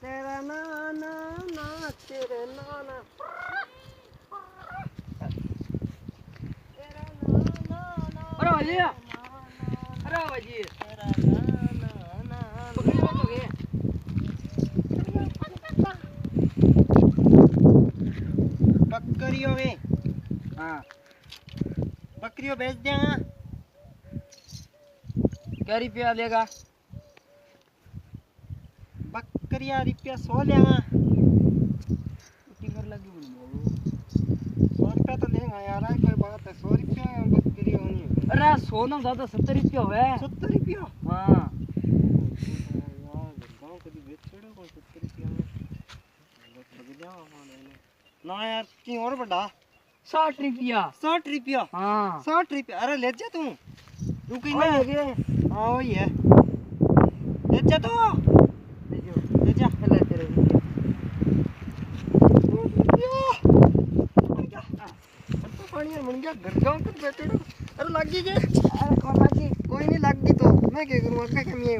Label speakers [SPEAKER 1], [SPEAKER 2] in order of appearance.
[SPEAKER 1] तेरा नाना ना तेरे नाना तेरा नाना ना
[SPEAKER 2] अरे भाजी अरे भाजी
[SPEAKER 1] तेरा नाना ना
[SPEAKER 2] बकरी मत हो गए
[SPEAKER 1] बकरियों में
[SPEAKER 2] हाँ
[SPEAKER 1] बकरियों बेच देगा
[SPEAKER 2] क्या रुपया देगा
[SPEAKER 1] बकरिया रुपया 100 लेगा
[SPEAKER 2] टिंगर लगी हुई
[SPEAKER 1] 100 रुपया तो लेगा यार कोई बात है 100 रुपया बकरी होनी है
[SPEAKER 2] अरे 100 ना ज्यादा 70 रुपया हुआ है
[SPEAKER 1] 70 रुपया
[SPEAKER 2] हाँ
[SPEAKER 1] यार गांव कभी बेच छोड़ो कोई 70 रुपया में लग जाओ ना यार की और बड़ा
[SPEAKER 2] 60 रुपया
[SPEAKER 1] 60 रुपया
[SPEAKER 2] हाँ
[SPEAKER 1] 60 रुपया अरे ले जा तू रुक ना
[SPEAKER 2] ले गए
[SPEAKER 1] हाँ वही है ले जा तू ले जा
[SPEAKER 2] ले तेरे
[SPEAKER 1] पानी मन गया घर जाऊं फिर बैठे अरे लग गई जे
[SPEAKER 2] अरे कौन लगी
[SPEAKER 1] कोई नहीं लग गई तो मैं क्या करूँ क्या कमी है